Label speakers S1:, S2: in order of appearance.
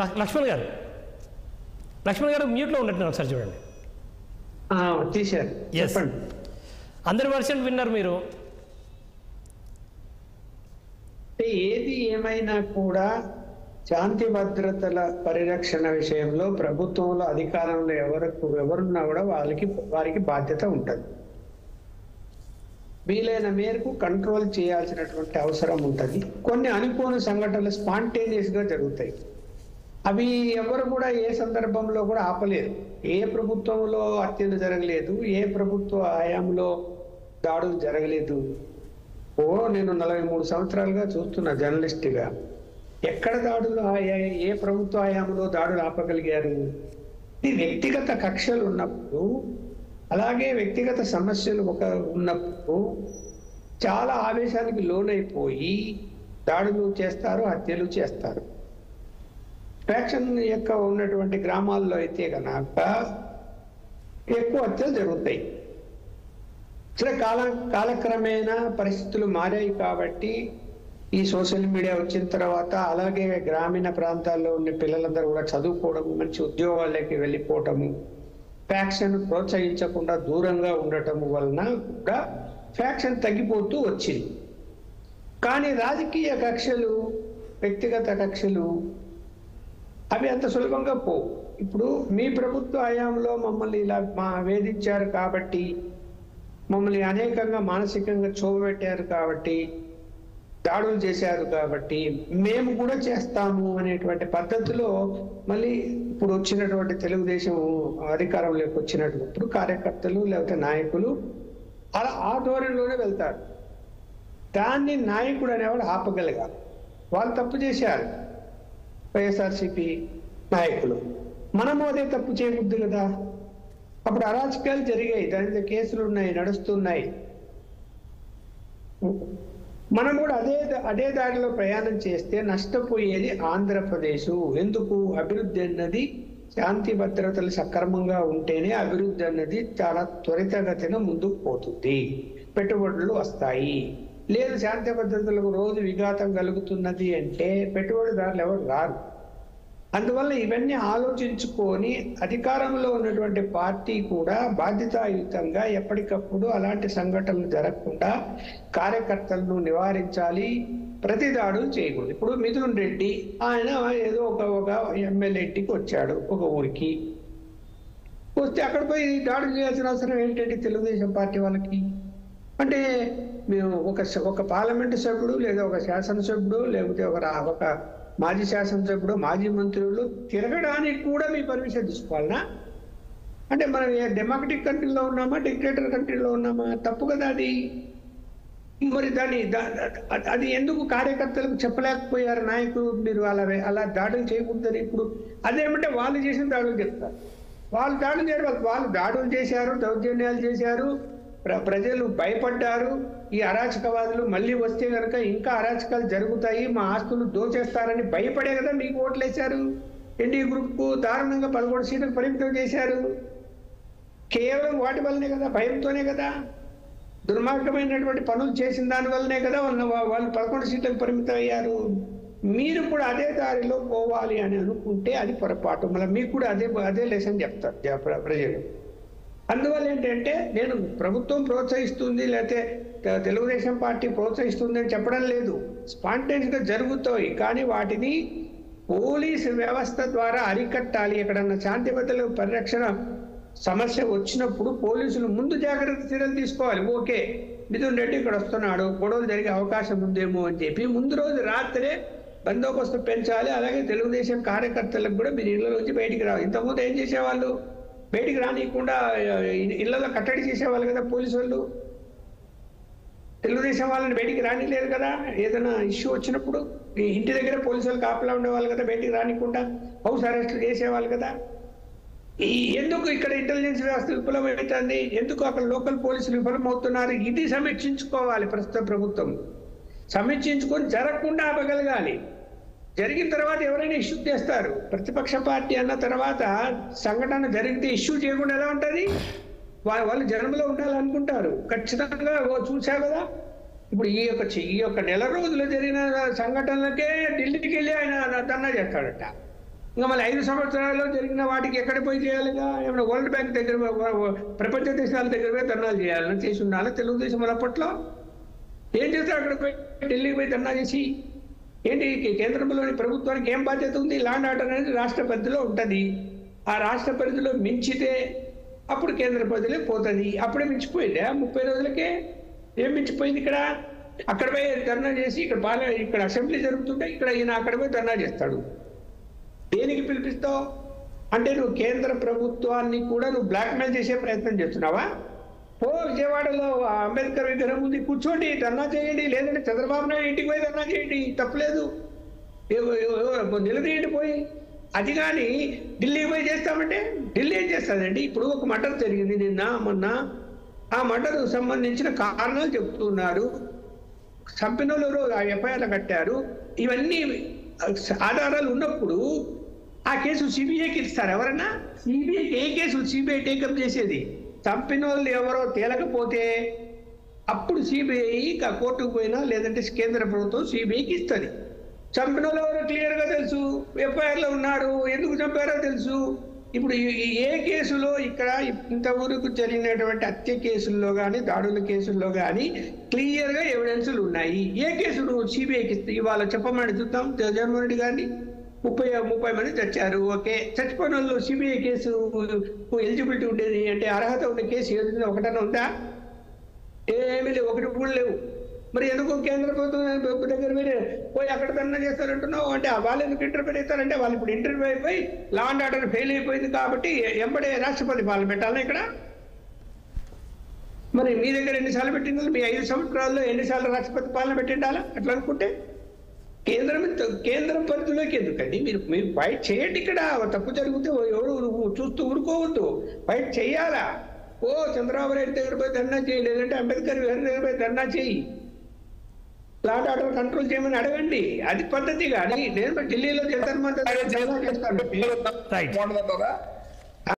S1: లక్ష్మణ్ గారు, లక్ష్మణ్ గారు మ్యూట్లో ఉన్నట్టు ఒకసారి చూడండి.
S2: తీశారు, చెప్పండి.
S1: అందరి వర్షన్ విన్నారు మీరు.
S2: ఏది ఏమైనా కూడా శాంతి భద్రతల పరిరక్షణ విషయంలో ప్రభుత్వంలో అధికారంలో ఎవరున్నా కూడా వారికి బాధ్యత ఉంటుంది. వీలైన మేరకు కంట్రోల్ చేయాల్సినటువంటి అవసరం ఉంటుంది. కొన్ని అనుకోని సంఘటనలు స్పాంటేనియస్ గా జరుగుతాయి. అవి ఎవరు కూడా ఏ సందర్భంలో కూడా ఆపలేరు. ఏ ప్రభుత్వంలో హత్యలు జరగలేదు, ఏ ప్రభుత్వ హయాంలో దాడులు జరగలేదు. నేను 43 సంవత్సరాలుగా చూస్తున్నా జర్నలిస్ట్గా. ఎక్కడ దాడులు, ఏ ప్రభుత్వ హయాంలో దాడులు ఆపగలిగారు? ఇది వ్యక్తిగత కక్షలు ఉన్నప్పుడు, అలాగే వ్యక్తిగత సమస్యలు ఉన్నప్పుడు చాలా ఆవేశానికి లోనైపోయి దాడులు చేస్తారు, హత్యలు చేస్తారు. ఫ్యాక్షన్ యొక్క ఉన్నటువంటి గ్రామాల్లో అయితే కనుక ఎక్కువ హత్యలు జరుగుతాయి. సరే, కాలక్రమేణా పరిస్థితులు మారాయి కాబట్టి ఈ సోషల్ మీడియా వచ్చిన తర్వాత, అలాగే గ్రామీణ ప్రాంతాల్లో ఉన్న పిల్లలందరూ కూడా చదువుకోవడము, మంచి ఉద్యోగాలకి వెళ్ళిపోవటము, ఫ్యాక్షన్ ప్రోత్సహించకుండా దూరంగా ఉండటము వలన కూడా ఫ్యాక్షన్ తగ్గిపోతూ వచ్చింది. కానీ రాజకీయ కక్షలు, వ్యక్తిగత కక్షలు అవి అంత సులభంగా పోవు. ఇప్పుడు మీ ప్రభుత్వ హయాంలో మమ్మల్ని ఇలా వేధించారు కాబట్టి, మమ్మల్ని అనేకంగా మానసికంగా క్షోభపెట్టారు కాబట్టి, దాడులు చేశారు కాబట్టి మేము కూడా చేస్తాము అనేటువంటి పద్ధతిలో మళ్ళీ ఇప్పుడు వచ్చినటువంటి తెలుగుదేశం అధికారంలోకి వచ్చినప్పుడు కార్యకర్తలు లేకపోతే నాయకులు అలా ఆ ధోరణిలోనే వెళ్తారు. దాన్ని నాయకుడు అనేవాడు ఆపగలిగారు. వాళ్ళు తప్పు చేశారు, వైఎస్ఆర్సీపీ నాయకులు. మనము అదే తప్పు చేయకూడదు కదా. అప్పుడు అరాచకాలు జరిగాయి, దాని మీద కేసులు ఉన్నాయి, నడుస్తున్నాయి. మనం కూడా అదే దారిలో ప్రయాణం చేస్తే నష్టపోయేది ఆంధ్రప్రదేశ్. ఎందుకు? అభివృద్ధి అన్నది శాంతి భద్రతలు సక్రమంగా ఉంటేనే అభివృద్ధి అన్నది చాలా త్వరితగతిన ముందుకు పోతుంది, పెట్టుబడులు వస్తాయి. లేదు, శాంతి భద్రతలకు రోజు విఘాతం కలుగుతున్నది అంటే పెట్టుబడిదారులు ఎవరు రారు. అందువల్ల ఇవన్నీ ఆలోచించుకొని అధికారంలో ఉన్నటువంటి పార్టీ కూడా బాధ్యతాయుతంగా ఎప్పటికప్పుడు అలాంటి సంఘటనలు జరగకుండా కార్యకర్తలను నివారించాలి, ప్రతి దాడులు చేయకూడదు. ఇప్పుడు మిథున్ రెడ్డి ఆయన ఏదో ఒక ఎమ్మెల్యే ఇంటికి వచ్చాడు, ఒక ఊరికి వస్తే అక్కడ పోయి దాడులు చేయాల్సిన అవసరం ఏంటంటే తెలుగుదేశం పార్టీ వాళ్ళకి? అంటే మేము ఒక పార్లమెంటు సభ్యుడు లేదా ఒక శాసనసభ్యుడు లేకపోతే ఒక మాజీ శాసనసభ్యుడు, మాజీ మంత్రులు తిరగడానికి కూడా మీ పర్మిషన్ తీసుకోవాలనా? అంటే మనం డెమోక్రటిక్ కంట్రీలో ఉన్నామా, డిక్టేటర్ కంట్రీలో ఉన్నామా? తప్పు కదా అది. మరి అది ఎందుకు కార్యకర్తలకు చెప్పలేకపోయారు నాయకులు? మీరు అలా దాడులు చేయకూడదని. ఇప్పుడు అదేమంటే వాళ్ళు చేసిన దాడులు చెప్తారు. వాళ్ళు దాడులు చేయరు, వాళ్ళు దాడులు చేశారు, దౌర్జన్యాలు చేశారు, ప్రజలు భయపడ్డారు. ఈ అరాచకవాదులు మళ్ళీ వస్తే కనుక ఇంకా అరాచకాలు జరుగుతాయి, మా ఆస్తులు దోచేస్తారని భయపడే కదా మీకు ఓట్లు వేశారు. ఎన్డీఏ గ్రూప్కు దారుణంగా 11 సీట్లకు పరిమితం చేశారు. కేవలం వాటి వల్లనే కదా, భయంతోనే కదా, దుర్మార్గమైనటువంటి పనులు చేసిన దాని వల్లనే కదా వాళ్ళు 11 సీట్లకు పరిమితం అయ్యారు. మీరు కూడా అదే దారిలో పోవాలి అని అనుకుంటే అది పొరపాటు. మళ్ళీ మీకు కూడా అదే లెసన్ చెప్తారు ప్రజలు. అందువల్ల ఏంటంటే నేను ప్రభుత్వం ప్రోత్సహిస్తుంది లేకపోతే తెలుగుదేశం పార్టీ ప్రోత్సహిస్తుంది అని చెప్పడం లేదు. స్పాంటేనియస్గా జరుగుతాయి, కానీ వాటిని పోలీసు వ్యవస్థ ద్వారా అరికట్టాలి. ఎక్కడన్నా శాంతి భద్రతల పరిరక్షణ సమస్య వచ్చినప్పుడు పోలీసులు ముందు జాగ్రత్త చర్యలు తీసుకోవాలి. ఓకే, మిథున్ రెడ్డి ఇక్కడ వస్తున్నాడు, గొడవలు జరిగే అవకాశం ఉందేమో అని చెప్పి ముందు రోజు రాత్రే బందోబస్తు పెంచాలి. అలాగే తెలుగుదేశం కార్యకర్తలకు కూడా మీరు ఇళ్ళలోంచి బయటికి రావాలి. ఇంతకుముందు ఏం చేసేవాళ్ళు? బయటికి రానియకుండా ఇళ్లలో కట్టడి చేసేవాళ్ళు కదా పోలీసు వాళ్ళు. తెలుగుదేశం వాళ్ళని బయటికి రానిలేరు కదా. ఏదైనా ఇష్యూ వచ్చినప్పుడు ఇంటి దగ్గర పోలీసు వాళ్ళు కాపలా ఉండేవాళ్ళు కదా, బయటికి రానికుండా హౌస్ అరెస్టులు చేసేవాళ్ళు కదా. ఎందుకు ఇక్కడ ఇంటెలిజెన్స్ వ్యవస్థ విఫలమవుతుంది? ఎందుకు అక్కడ లోకల్ పోలీసులు విఫలమవుతున్నారు? ఇది సమీక్షించుకోవాలి ప్రస్తుత ప్రభుత్వం. సమీక్షించుకొని జరగకుండా ఆపగలగాలి. జరిగిన తర్వాత ఎవరైనా ఇష్యూ చేస్తారు. ప్రతిపక్ష పార్టీ అన్న తర్వాత సంఘటన జరిగితే ఇష్యూ చేయకుండా ఎలా ఉంటుంది? వాళ్ళు జనంలో ఉండాలనుకుంటారు. ఖచ్చితంగా చూసా కదా, ఇప్పుడు ఈ యొక్క నెల రోజులు జరిగిన సంఘటనలకే ఢిల్లీకి వెళ్ళి ఆయన ధర్నా చేస్తాడట. ఇంకా మళ్ళీ 5 సంవత్సరాల్లో జరిగిన వాటికి ఎక్కడ పోయి చేయాలిగా? ఏమైనా వరల్డ్ బ్యాంక్ దగ్గర, ప్రపంచ దేశాల దగ్గర పోయి ధర్నాలు చేయాలని చేసి ఉండాలి తెలుగుదేశం వాళ్ళ అప్పట్లో. ఏం చేస్తారు అక్కడ పోయి? ఢిల్లీకి పోయి ధర్నా చేసి ఏంటి? కేంద్రంలోని ప్రభుత్వానికి ఏం బాధ్యత ఉంది? ల్యాండ్ ఆర్డర్ అనేది రాష్ట్ర పరిధిలో ఉంటుంది. ఆ రాష్ట్ర పరిధిలో మించితే అప్పుడు కేంద్ర పరిధిలో పోతుంది. అప్పుడే మించిపోయిందా 30 రోజులకే? ఏం మించిపోయింది ఇక్కడ? అక్కడ పోయి ధర్నా చేసి ఇక్కడ అసెంబ్లీ జరుగుతుంటే ఇక్కడ ఈయన అక్కడ పోయి ధర్నా చేస్తాడు. దేనికి పిలిపిస్తావు? అంటే నువ్వు కేంద్ర ప్రభుత్వాన్ని కూడా నువ్వు బ్లాక్మెయిల్ చేసే ప్రయత్నం చేస్తున్నావా? విజయవాడలో అంబేద్కర్ విగ్రహం ఉంది, కూర్చోండి, ధర్నా చేయండి. లేదంటే చంద్రబాబు నాయుడు ఇంటికి పోయి ధర్నా చేయండి, తప్పలేదు. నిలదీయండి పోయి. అది కానీ ఢిల్లీకి పోయి చేస్తామంటే ఢిల్లీ ఏం చేస్తుందండి? ఇప్పుడు ఒక మర్డర్ జరిగింది నిన్న మొన్న. ఆ మర్డర్ సంబంధించిన కారణాలు చెప్తున్నారు. చంపిన వాళ్ళు ఆ ఎఫ్ఐఆర్లు కట్టారు. ఇవన్నీ ఆధారాలు ఉన్నప్పుడు ఆ కేసు సిబిఐకి ఇస్తారు. ఎవరన్నా సిబిఐకి ఏ కేసులు సిబిఐ టేకప్ చేసేది? చంపిన వాళ్ళు ఎవరో తేలకపోతే అప్పుడు సిబిఐ కోర్టుకు పోయినా లేదంటే కేంద్ర ప్రభుత్వం సిబిఐకి ఇస్తుంది. చంపిన వాళ్ళు ఎవరో క్లియర్గా తెలుసు, ఎఫ్ఐఆర్లో ఉన్నాడు, ఎందుకు చంపారో తెలుసు. ఇప్పుడు ఏ కేసులో ఇక్కడ ఇంతవరకు జరిగినటువంటి హత్య కేసుల్లో కానీ దాడుల కేసుల్లో కానీ క్లియర్గా ఎవిడెన్సులు ఉన్నాయి. ఏ కేసులు సిబిఐకి ఇస్తే ఇవాళ చెప్పమని చూద్దాం. జగన్మోహన్ రెడ్డి గారిని 30 మంది చచ్చారు, ఓకే. చచ్చిపోయిన వాళ్ళు సిబిఐ కేసు ఎలిజిబిలిటీ ఉండేది అంటే అర్హత ఉండే కేసు ఏదైనా ఒకటన్నా ఉందా? ఏమీ లేవు, ఒకటి కూడా లేవు. మరి ఎందుకు కేంద్ర ప్రభుత్వం దగ్గర మీరు పోయి అక్కడ ధర్నా చేస్తారంటున్నావు? అంటే వాళ్ళు ఎందుకు ఇంటర్ఫేర్ అవుతారంటే వాళ్ళు ఇప్పుడు ఇంటర్వ్యూ అయిపోయి లా అండ్ ఆర్డర్ ఫెయిల్ అయిపోయింది కాబట్టి ఎంబడే రాష్ట్రపతి పాలన పెట్టాలా ఇక్కడ? మరి మీ దగ్గర ఎన్నిసార్లు పెట్టిండాలి? మీ 5 సంవత్సరాల్లో ఎన్నిసార్లు రాష్ట్రపతి పాలన పెట్టిండాలా? అట్లా అనుకుంటే కేంద్రం పరిధిలోకి ఎందుకండి? మీరు ఫైట్ చేయండి. ఇక్కడ తప్పు జరిగితే ఎవరు చూస్తూ ఊరుకోవద్దు, ఫైట్ చేయాలా. చంద్రబాబు నాయుడు దగ్గర పోయి ధర్నా చేయి, లేదంటే అంబేద్కర్ గారి దగ్గర పోయి ధర్నా చేయి, ల్యాండ్ ఆర్డర్ కంట్రోల్ చేయమని అడగండి. అది పద్ధతి. కానీ నేను ఢిల్లీలో చేస్తాను.